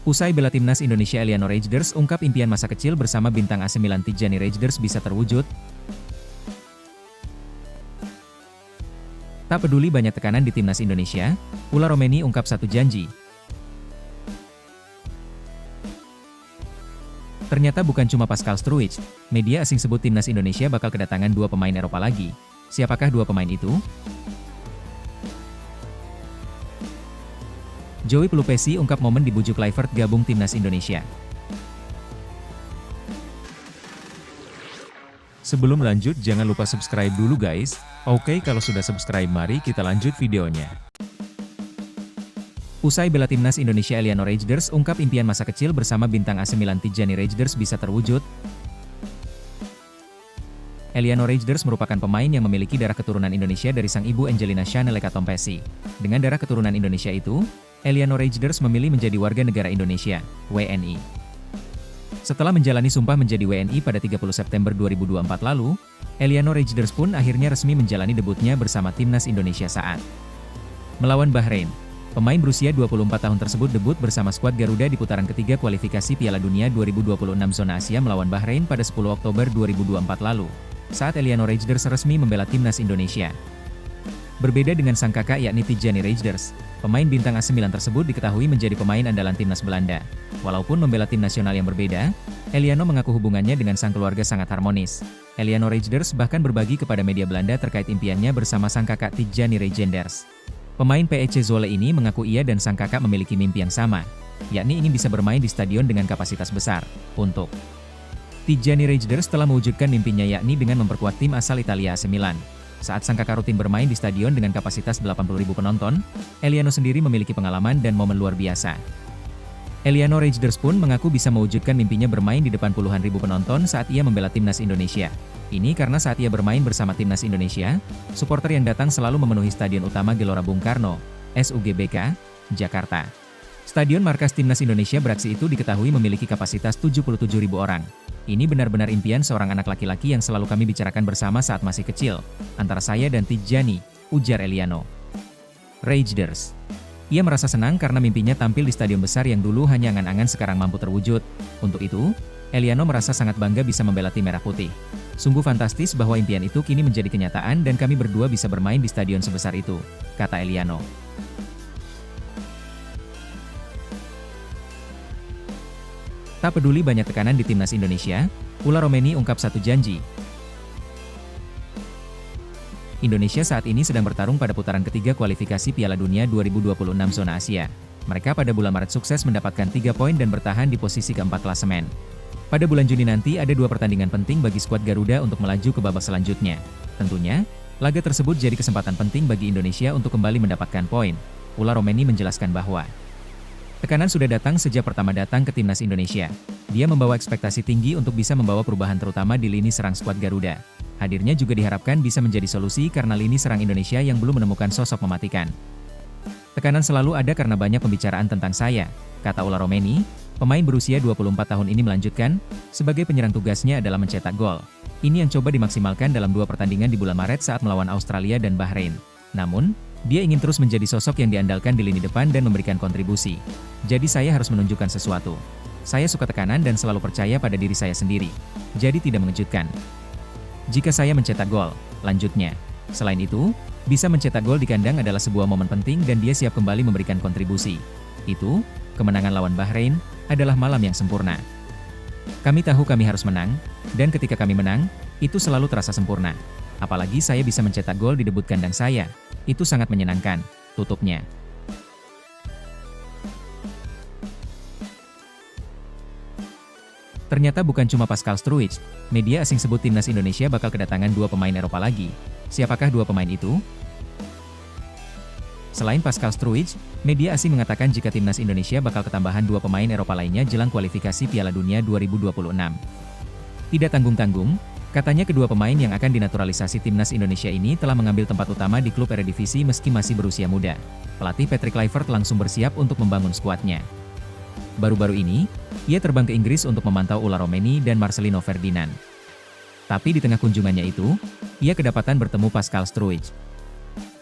Usai bela timnas Indonesia, Eliano Rejders ungkap impian masa kecil bersama bintang AC Milan Tijjani Rejders bisa terwujud. Tak peduli banyak tekanan di timnas Indonesia, Ula Romeni ungkap satu janji. Ternyata bukan cuma Pascal Struijk, media asing sebut timnas Indonesia bakal kedatangan dua pemain Eropa lagi. Siapakah dua pemain itu? Joey Pelupesi ungkap momen dibujuk Kluivert gabung timnas Indonesia. Sebelum lanjut jangan lupa subscribe dulu guys. Oke, kalau sudah subscribe mari kita lanjut videonya. Usai bela timnas Indonesia, Eliano Rejders ungkap impian masa kecil bersama bintang AC Milan Tijjani Rejders bisa terwujud. Eliano Rejders merupakan pemain yang memiliki darah keturunan Indonesia dari sang ibu Angelina Chanel Ekatomphesi. Dengan darah keturunan Indonesia itu, Eliano Rejders memilih menjadi warga negara Indonesia, WNI. Setelah menjalani sumpah menjadi WNI pada 30 September 2024 lalu, Eliano Rejders pun akhirnya resmi menjalani debutnya bersama timnas Indonesia saat melawan Bahrain. Pemain berusia 24 tahun tersebut debut bersama skuad Garuda di putaran ketiga kualifikasi Piala Dunia 2026 zona Asia melawan Bahrain pada 10 Oktober 2024 lalu, saat Eliano Rejders resmi membela timnas Indonesia. Berbeda dengan sang kakak yakni Tijjani Rejders, pemain bintang AC Milan tersebut diketahui menjadi pemain andalan timnas Belanda. Walaupun membela tim nasional yang berbeda, Eliano mengaku hubungannya dengan sang keluarga sangat harmonis. Eliano Rejders bahkan berbagi kepada media Belanda terkait impiannya bersama sang kakak Tijjani Rejders. Pemain PEC Zwolle ini mengaku ia dan sang kakak memiliki mimpi yang sama, yakni ingin bisa bermain di stadion dengan kapasitas besar. Untuk Tijjani Rejders telah mewujudkan mimpinya yakni dengan memperkuat tim asal Italia AC Milan. Saat sang kakak rutin bermain di stadion dengan kapasitas 80.000 penonton, Eliano sendiri memiliki pengalaman dan momen luar biasa. Eliano Rejders pun mengaku bisa mewujudkan mimpinya bermain di depan puluhan ribu penonton saat ia membela timnas Indonesia. Ini karena saat ia bermain bersama timnas Indonesia, supporter yang datang selalu memenuhi Stadion Utama Gelora Bung Karno, SUGBK, Jakarta. Stadion markas timnas Indonesia beraksi itu diketahui memiliki kapasitas 77.000 orang. Ini benar-benar impian seorang anak laki-laki yang selalu kami bicarakan bersama saat masih kecil, antara saya dan Tijjani, ujar Eliano Rejders. Ia merasa senang karena mimpinya tampil di stadion besar yang dulu hanya angan-angan sekarang mampu terwujud. Untuk itu, Eliano merasa sangat bangga bisa membela tim merah putih. Sungguh fantastis bahwa impian itu kini menjadi kenyataan dan kami berdua bisa bermain di stadion sebesar itu, kata Eliano. Tak peduli banyak tekanan di timnas Indonesia, Ula Romeni ungkap satu janji. Indonesia saat ini sedang bertarung pada putaran ketiga kualifikasi Piala Dunia 2026 zona Asia. Mereka pada bulan Maret sukses mendapatkan 3 poin dan bertahan di posisi keempat klasemen. Pada bulan Juni nanti ada 2 pertandingan penting bagi skuad Garuda untuk melaju ke babak selanjutnya. Tentunya, laga tersebut jadi kesempatan penting bagi Indonesia untuk kembali mendapatkan poin. Ula Romeni menjelaskan bahwa tekanan sudah datang sejak pertama datang ke timnas Indonesia. Dia membawa ekspektasi tinggi untuk bisa membawa perubahan terutama di lini serang skuad Garuda. Hadirnya juga diharapkan bisa menjadi solusi karena lini serang Indonesia yang belum menemukan sosok mematikan. Tekanan selalu ada karena banyak pembicaraan tentang saya, kata Ula Romeni. Pemain berusia 24 tahun ini melanjutkan, sebagai penyerang tugasnya adalah mencetak gol. Ini yang coba dimaksimalkan dalam 2 pertandingan di bulan Maret saat melawan Australia dan Bahrain. Namun, dia ingin terus menjadi sosok yang diandalkan di lini depan dan memberikan kontribusi. Jadi saya harus menunjukkan sesuatu. Saya suka tekanan dan selalu percaya pada diri saya sendiri. Jadi tidak mengejutkan jika saya mencetak gol, lanjutnya. Selain itu, bisa mencetak gol di kandang adalah sebuah momen penting dan dia siap kembali memberikan kontribusi. Itu, kemenangan lawan Bahrain, adalah malam yang sempurna. Kami tahu kami harus menang, dan ketika kami menang, itu selalu terasa sempurna. Apalagi saya bisa mencetak gol di debut kandang saya. Itu sangat menyenangkan, tutupnya. Ternyata bukan cuma Pascal Struijk, media asing sebut timnas Indonesia bakal kedatangan 2 pemain Eropa lagi. Siapakah 2 pemain itu? Selain Pascal Struijk, media asing mengatakan jika timnas Indonesia bakal ketambahan 2 pemain Eropa lainnya jelang kualifikasi Piala Dunia 2026. Tidak tanggung-tanggung, katanya kedua pemain yang akan dinaturalisasi timnas Indonesia ini telah mengambil tempat utama di klub Eredivisie meski masih berusia muda. Pelatih Patrick Kluivert langsung bersiap untuk membangun skuadnya. Baru-baru ini, ia terbang ke Inggris untuk memantau Ula Romeni dan Marcelino Ferdinand. Tapi di tengah kunjungannya itu, ia kedapatan bertemu Pascal Struijk.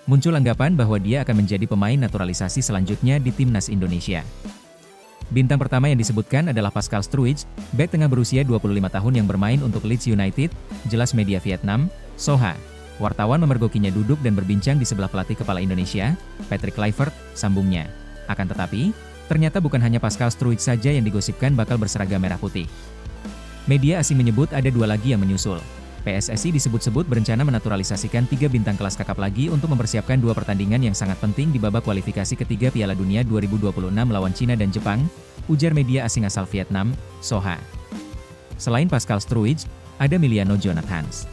Muncul anggapan bahwa dia akan menjadi pemain naturalisasi selanjutnya di timnas Indonesia. Bintang pertama yang disebutkan adalah Pascal Struij, bek tengah berusia 25 tahun yang bermain untuk Leeds United, jelas media Vietnam, Soha. Wartawan memergokinya duduk dan berbincang di sebelah pelatih kepala Indonesia, Patrick Kluivert, sambungnya. Akan tetapi, ternyata bukan hanya Pascal Struij saja yang digosipkan bakal berseragam merah putih. Media asing menyebut ada 2 lagi yang menyusul. PSSI disebut-sebut berencana menaturalisasikan 3 bintang kelas kakap lagi untuk mempersiapkan 2 pertandingan yang sangat penting di babak kualifikasi ketiga Piala Dunia 2026 melawan Cina dan Jepang, ujar media asing asal Vietnam, Soha. Selain Pascal Struij, ada Miliano Jonathans.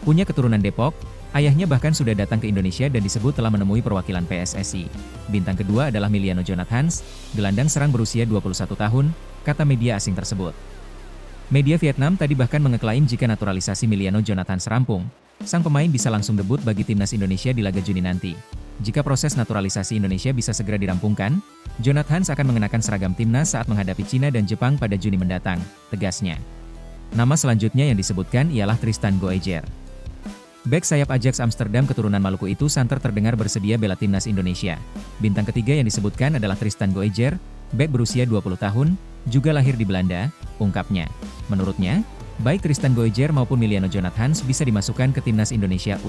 Punya keturunan Depok, ayahnya bahkan sudah datang ke Indonesia dan disebut telah menemui perwakilan PSSI. Bintang kedua adalah Miliano Jonathans, gelandang serang berusia 21 tahun, kata media asing tersebut. Media Vietnam tadi bahkan mengeklaim jika naturalisasi Miliano Jonathans rampung, sang pemain bisa langsung debut bagi timnas Indonesia di laga Juni nanti. Jika proses naturalisasi Indonesia bisa segera dirampungkan, Jonathans akan mengenakan seragam timnas saat menghadapi Cina dan Jepang pada Juni mendatang, tegasnya. Nama selanjutnya yang disebutkan ialah Tristan Goejer. Bek sayap Ajax Amsterdam keturunan Maluku itu santer terdengar bersedia bela timnas Indonesia. Bintang ketiga yang disebutkan adalah Tristan Goejer, bek berusia 20 tahun, juga lahir di Belanda, ungkapnya. Menurutnya, baik Tristan Goejer maupun Miliano Jonathans bisa dimasukkan ke timnas Indonesia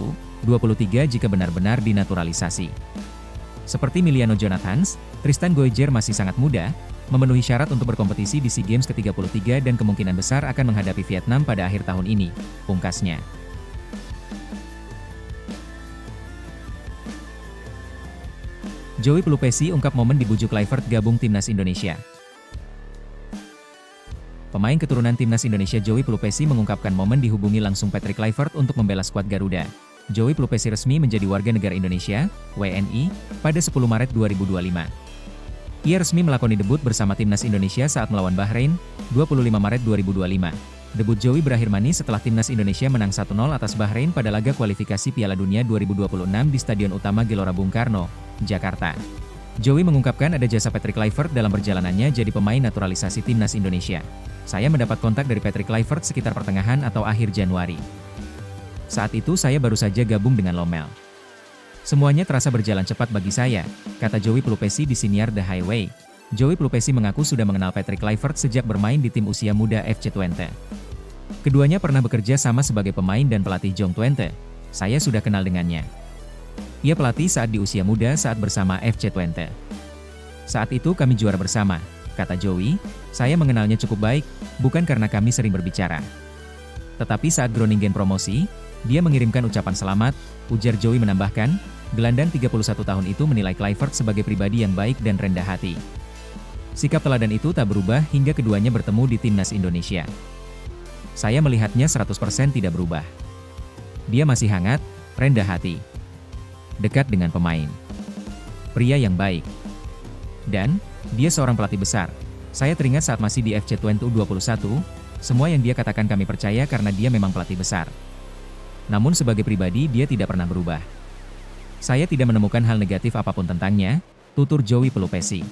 U23 jika benar-benar dinaturalisasi. Seperti Miliano Jonathans, Tristan Goejer masih sangat muda, memenuhi syarat untuk berkompetisi di SEA Games ke-33 dan kemungkinan besar akan menghadapi Vietnam pada akhir tahun ini, pungkasnya. Joey Pelupesi ungkap momen dibujuk Kluivert gabung timnas Indonesia. Pemain keturunan timnas Indonesia Joey Pelupesi mengungkapkan momen dihubungi langsung Patrick Kluivert untuk membela skuad Garuda. Joey Pelupesi resmi menjadi warga negara Indonesia, WNI, pada 10 Maret 2025. Ia resmi melakoni debut bersama timnas Indonesia saat melawan Bahrain, 25 Maret 2025. Debut Joey berakhir manis setelah timnas Indonesia menang 1-0 atas Bahrain pada laga kualifikasi Piala Dunia 2026 di Stadion Utama Gelora Bung Karno, Jakarta. Joey mengungkapkan ada jasa Patrick Kluivert dalam perjalanannya jadi pemain naturalisasi timnas Indonesia. Saya mendapat kontak dari Patrick Kluivert sekitar pertengahan atau akhir Januari. Saat itu saya baru saja gabung dengan Lommel. Semuanya terasa berjalan cepat bagi saya, kata Joey Pelupesi di siniar The Highway. Joey Pelupesi mengaku sudah mengenal Patrick Kluivert sejak bermain di tim usia muda FC Twente. Keduanya pernah bekerja sama sebagai pemain dan pelatih Jong Twente. Saya sudah kenal dengannya. Ia pelatih saat di usia muda saat bersama FC Twente. Saat itu kami juara bersama, kata Joey. Saya mengenalnya cukup baik, bukan karena kami sering berbicara. Tetapi saat Groningen promosi, dia mengirimkan ucapan selamat, ujar Joey menambahkan, gelandang 31 tahun itu menilai Kluivert sebagai pribadi yang baik dan rendah hati. Sikap teladan itu tak berubah hingga keduanya bertemu di timnas Indonesia. Saya melihatnya 100% tidak berubah. Dia masih hangat, rendah hati, dekat dengan pemain. Pria yang baik. Dan, dia seorang pelatih besar. Saya teringat saat masih di FC Twente U21, semua yang dia katakan kami percaya karena dia memang pelatih besar. Namun sebagai pribadi dia tidak pernah berubah. Saya tidak menemukan hal negatif apapun tentangnya, tutur Joey Pelupesi.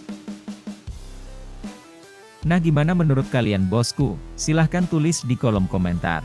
Nah, gimana menurut kalian bosku? Silahkan tulis di kolom komentar.